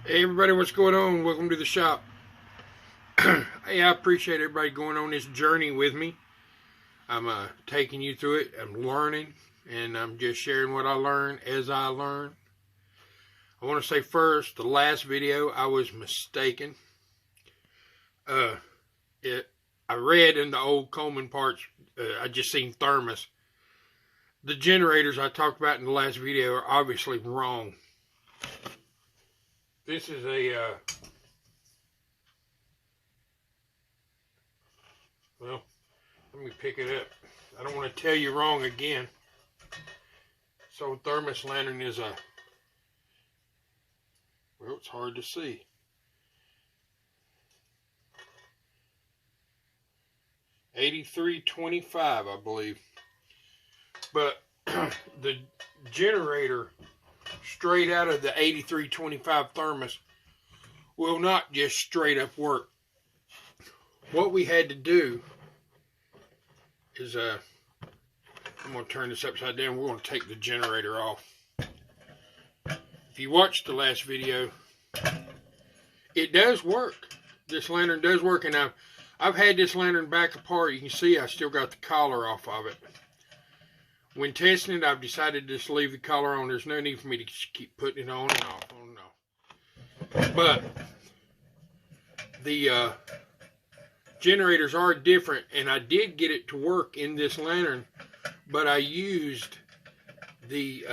Hey everybody, what's going on? Welcome to the shop. Hey, I appreciate everybody going on this journey with me. I'm taking you through it. I'm learning, and I'm just sharing what I learn as I learn. I want to say first, the last video I was mistaken. I read in the old Coleman parts. I just seen thermos. The generators I talked about in the last video are obviously wrong. This is a well, let me pick it up. I don't want to tell you wrong again. So thermos lantern is well, it's hard to see. $83.25, I believe. But the generator straight out of the $83.25 thermos will not just straight up work. What we had to do is I'm going to turn this upside down. We're going to take the generator off. If you watched the last video, it does work. This lantern does work, and I've had this lantern back apart. You can see I still got the collar off of it. When testing it, I've decided to just leave the collar on. There's no need for me to keep putting it on and off, on and off. But the generators are different, and I did get it to work in this lantern, but I used the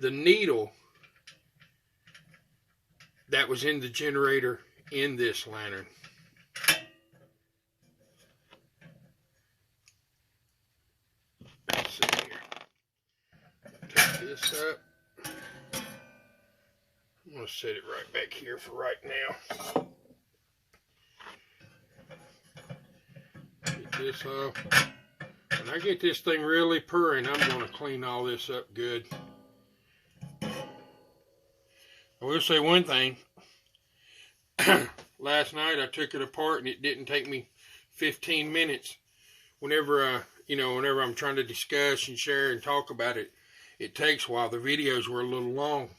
needle that was in the generator in this lantern. Let's see here. Take this up. I'm going to set it right back here for right now. Get this off. When I get this thing really purring, I'm going to clean all this up good. I will say one thing. Last night I took it apart and it didn't take me 15 minutes. Whenever whenever I'm trying to discuss and share and talk about it, it takes a while. The videos were a little long.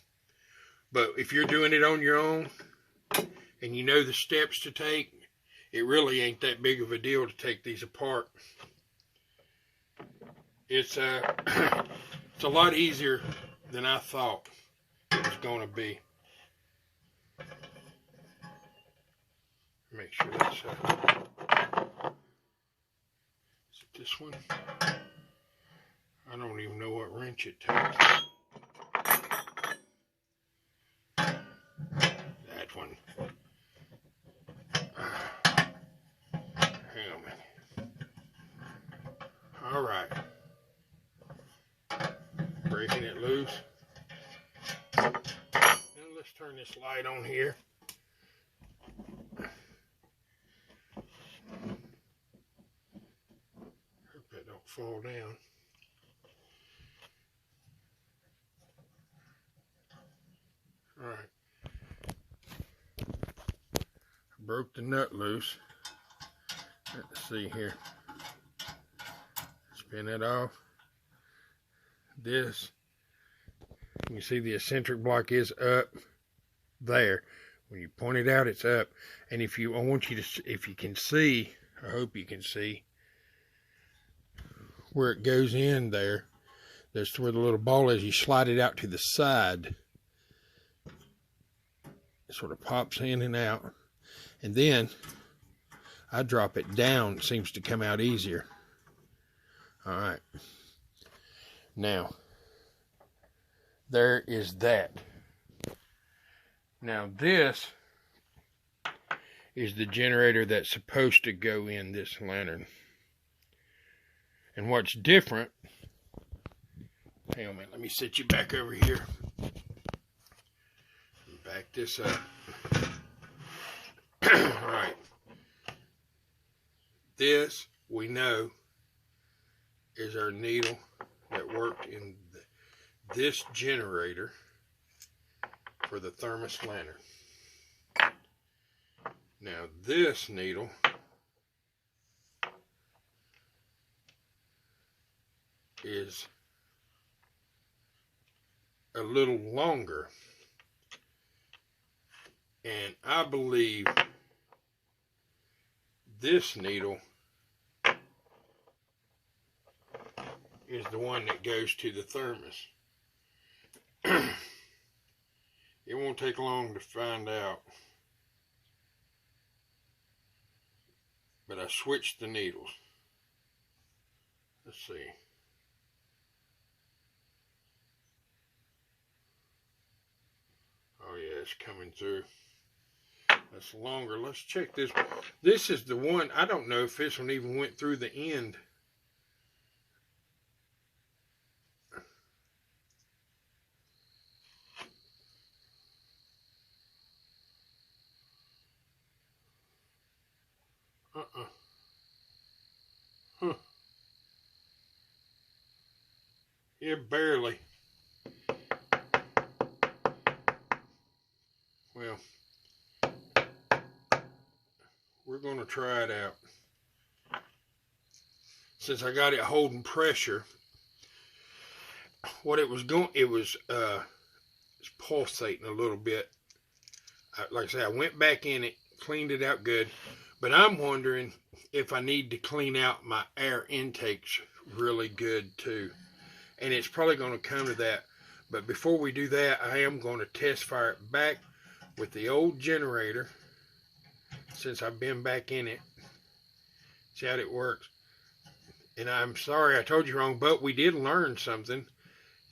But if you're doing it on your own and you know the steps to take, it really ain't that big of a deal to take these apart. It's it's a lot easier than I thought it was going to be. Make sure that's is it this one? I don't even know what wrench it takes. That one. Hang on a minute. All right. Breaking it loose. Now let's turn this light on here. Hope that don't fall down. All right. I broke the nut loose. Let's see here. Spin it off. This, you can see the eccentric block is up there. When you point it out, it's up. And if you, I want you to, if you can see, I hope you can see where it goes in there. That's where the little ball is. You slide it out to the side. It sort of pops in and out. And then I drop it down. It seems to come out easier. All right. Now, there is that. Now this is the generator that's supposed to go in this lantern. And what's different, hang on a minute, let me set you back over here. Back this up. Alright. This, we know, is our needle that worked in this generator for the thermos lantern. Now this needle is a little longer And I believe this needle is the one that goes to the thermos. It won't take long to find out. But I switched the needles. Let's see. Oh yeah, it's coming through. That's longer. Let's check this. This is the one. I don't know if this one even went through the end. Huh. Yeah, barely. Well, we're going to try it out. Since I got it holding pressure, what it was going, it's pulsating a little bit. Like I said, I went back in it, cleaned it out good, but I'm wondering if I need to clean out my air intakes really good too. And it's probably going to come to that. But before we do that, I am going to test fire it back with the old generator, since I've been back in it. See how it works. And I'm sorry I told you wrong, but we did learn something,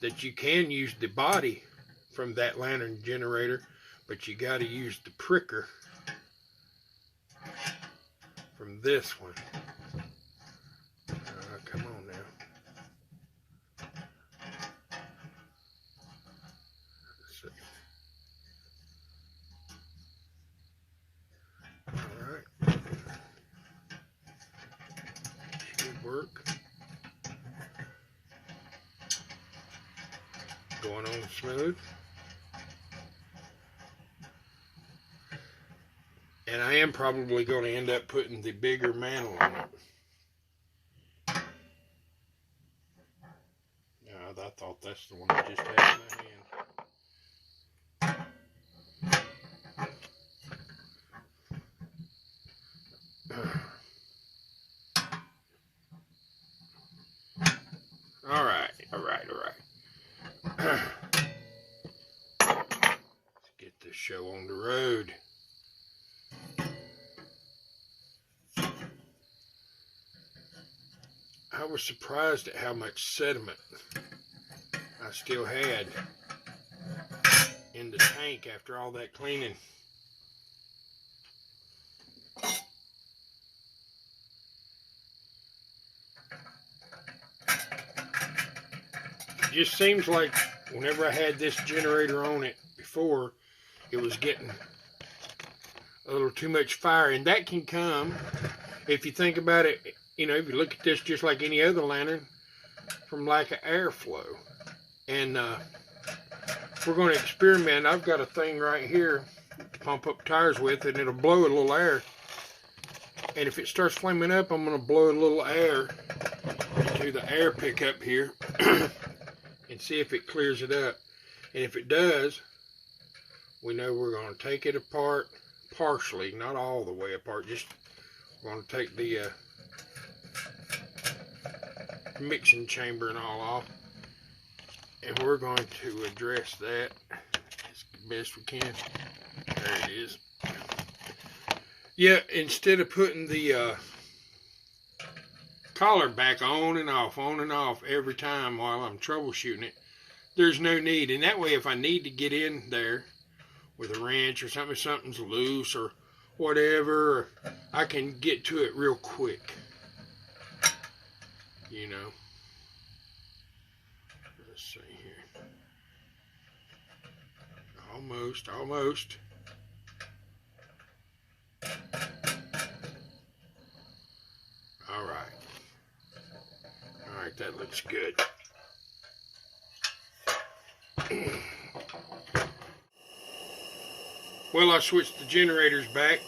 that you can use the body from that lantern generator, but you got to use the pricker from this one. Come on now. Let's see. All right. Should work. Going on smooth. And I am probably going to end up putting the bigger mantle on it. I thought that's the one I just had in my hand. All right. Let's get this show on the road. I was surprised at how much sediment I still had in the tank after all that cleaning. It just seems like whenever I had this generator on it before, it was getting a little too much fire. And that can come, if you think about it, you know, if you look at this just like any other lantern, from lack of airflow. And we're going to experiment. I've got a thing right here to pump up tires with, and it'll blow a little air. And if it starts flaming up, I'm going to blow a little air into the air pickup here and see if it clears it up. And if it does, we know we're going to take it apart partially, not all the way apart. Just we're going to take the mixing chamber and all off, and we're going to address that as best we can. There it is. Yeah, instead of putting the collar back on and off every time while I'm troubleshooting it, there's no need. And that way, if I need to get in there with a wrench or something, if something's loose or whatever, I can get to it real quick. You know. Let's see here. Almost. All right, that looks good. Well, I switched the generators back.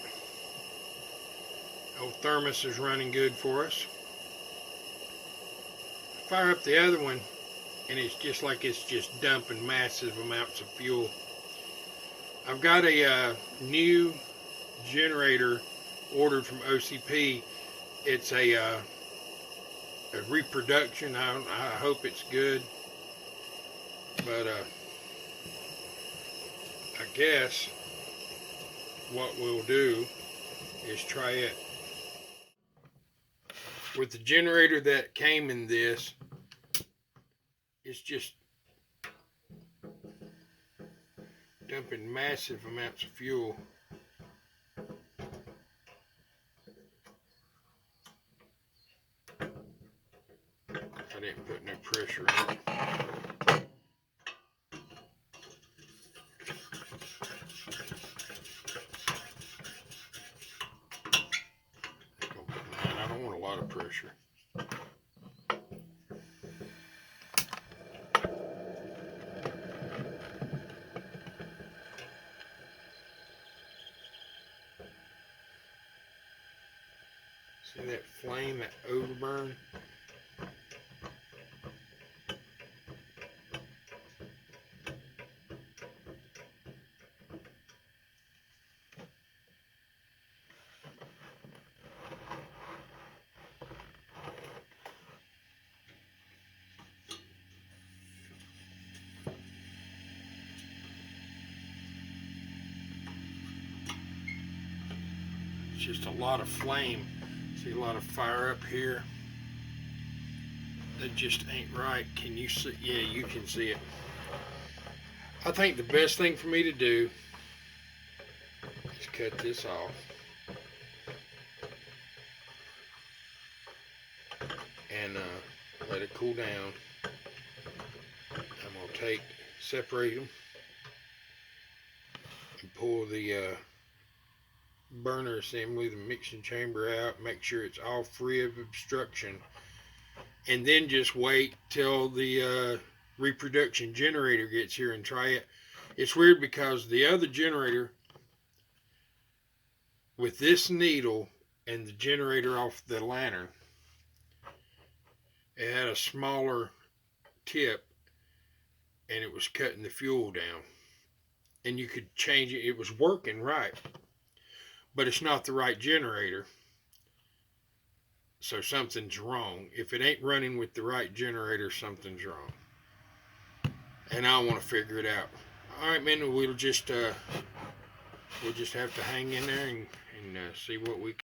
Old thermos is running good for us. Fire up the other one, and it's just like it's just dumping massive amounts of fuel. I've got a new generator ordered from OCP. It's a reproduction. I hope it's good, but I guess what we'll do is try it. With the generator that came in this, it's just dumping massive amounts of fuel. I didn't put no pressure on it. I don't want a lot of pressure. See that flame, that overburn? It's just a lot of flame. See a lot of fire up here. That just ain't right. Can you see? Yeah, you can see it. I think the best thing for me to do is cut this off and let it cool down. I'm going to separate them and pull the burner assembly, the mixing chamber out, make sure it's all free of obstruction, and then just wait till the reproduction generator gets here and try it. It's weird because the other generator with this needle and the generator off the lantern, it had a smaller tip and it was cutting the fuel down, and you could change it. It was working right, but it's not the right generator, so something's wrong. If it ain't running with the right generator, something's wrong, and I want to figure it out. All right, man, we'll just have to hang in there and see what we